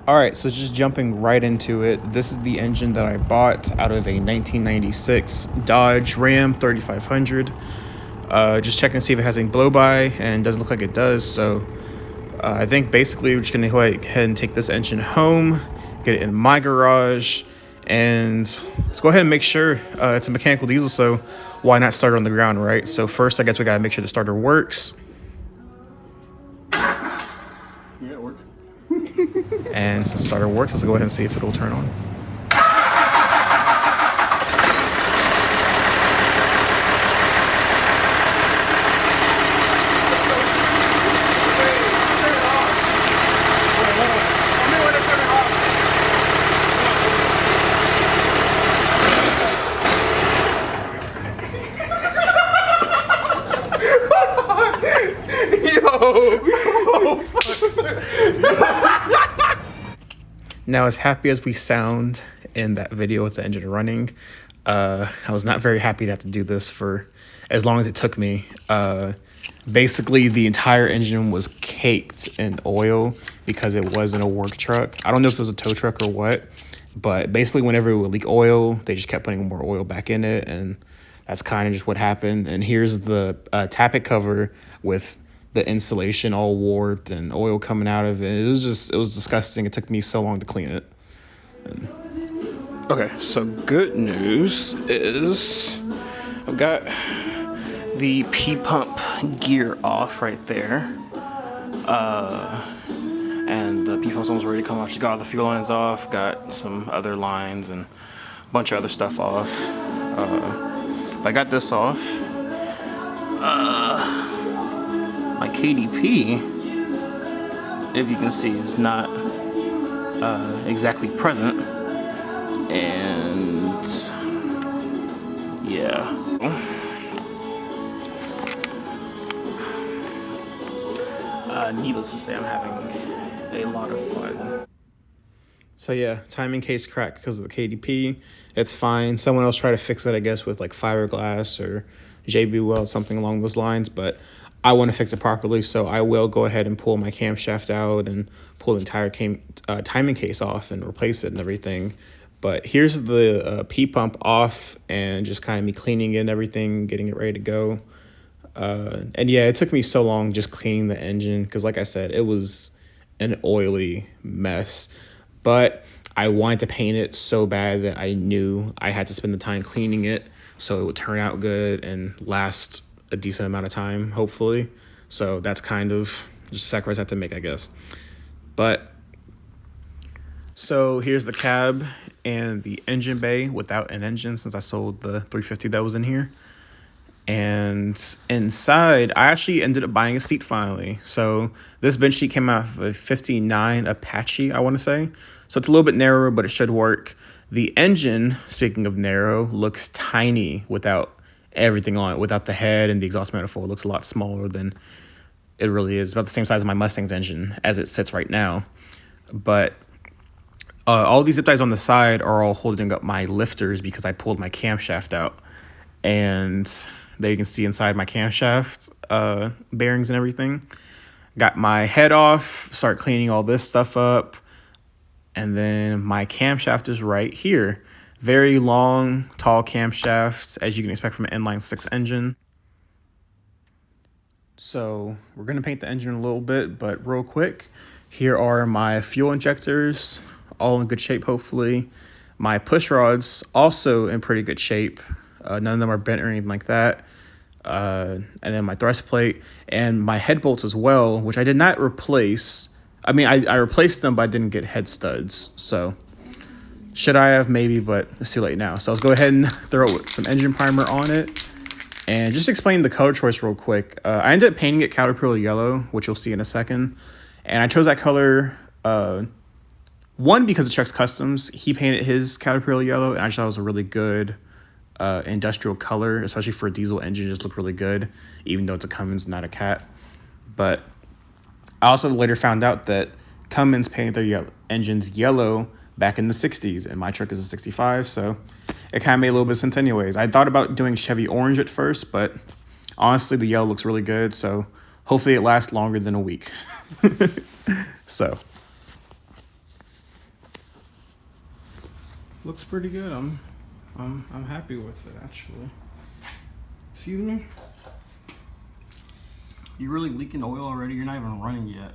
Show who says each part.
Speaker 1: All right, so just jumping right into it. This is the engine that I bought out of a 1996 Dodge Ram 3500. Just checking to see if it has any blow-by, and doesn't look like it does. So I think basically we're just gonna go ahead and take this engine home, get it in my garage, and let's go ahead and make sure it's a mechanical diesel. So why not start it on the ground, right? So first, I guess we gotta make sure the starter works.
Speaker 2: Yeah, it works.
Speaker 1: And since the starter works, let's go ahead and see if it'll turn on. Now, as happy as we sound in that video with the engine running, I was not very happy to have to do this for as long as it took me. Basically, the entire engine was caked in oil because it wasn't a work truck. I don't know if it was a tow truck or what, but basically whenever it would leak oil, they just kept putting more oil back in it, and that's kind of just what happened. And here's the tappet cover with the insulation all warped and oil coming out of it. It was disgusting. It took me so long to clean it. Okay, so good news is I've got the P-pump gear off right there. And the P-pump's almost ready to come off. Just got all the fuel lines off, got some other lines and a bunch of other stuff off. I got this off. My KDP, if you can see, is not exactly present, and yeah. Needless to say, I'm having a lot of fun. So yeah, timing case cracked because of the KDP. It's fine. Someone else tried to fix it, I guess, with like fiberglass or JB weld, something along those lines, but I want to fix it properly, so I will go ahead and pull my camshaft out and pull the entire timing case off and replace it and everything. But here's the P-pump off and just kind of me cleaning it and everything, getting it ready to go. And yeah, it took me so long just cleaning the engine because, like I said, it was an oily mess. But I wanted to paint it so bad that I knew I had to spend the time cleaning it so it would turn out good and last a decent amount of time, hopefully. So that's kind of just a sacrifice I have to make, I guess. But so here's the cab and the engine bay without an engine, since I sold the 350 that was in here. And inside, I actually ended up buying a seat finally. So this bench seat came out of a 59 Apache, I want to say. So it's a little bit narrower, but it should work. The engine, speaking of narrow, looks tiny without everything on it, without the head and the exhaust manifold. It looks a lot smaller than it really is. About the same size as my Mustang's engine as it sits right now. But all these zip ties on the side are all holding up my lifters because I pulled my camshaft out. And there you can see inside my camshaft bearings and everything. Got my head off, start cleaning all this stuff up. And then my camshaft is right here. Very long, tall camshaft, as you can expect from an inline 6 engine. So we're going to paint the engine a little bit, but real quick, here are my fuel injectors, all in good shape, hopefully. My push rods, also in pretty good shape. None of them are bent or anything like that. And then my thrust plate and my head bolts as well, which I did not replace. I mean, I replaced them, but I didn't get head studs. So should I have? Maybe, but it's too late now. So let's go ahead and throw some engine primer on it. And just explain the color choice real quick. I ended up painting it Caterpillar yellow, which you'll see in a second. And I chose that color, one, because of Chuck's Customs. He painted his Caterpillar yellow, and I just thought it was a really good industrial color, especially for a diesel engine. Just looked really good, even though it's a Cummins, not a Cat. But I also later found out that Cummins painted their engines yellow back in the 60s, and my truck is a 65, so it kind of made a little bit of sense anyways. I thought about doing Chevy orange at first, but honestly, the yellow looks really good, so hopefully it lasts longer than a week. So looks pretty good. I'm happy with it actually. Excuse me?
Speaker 2: You really leaking oil already? You're not even running yet.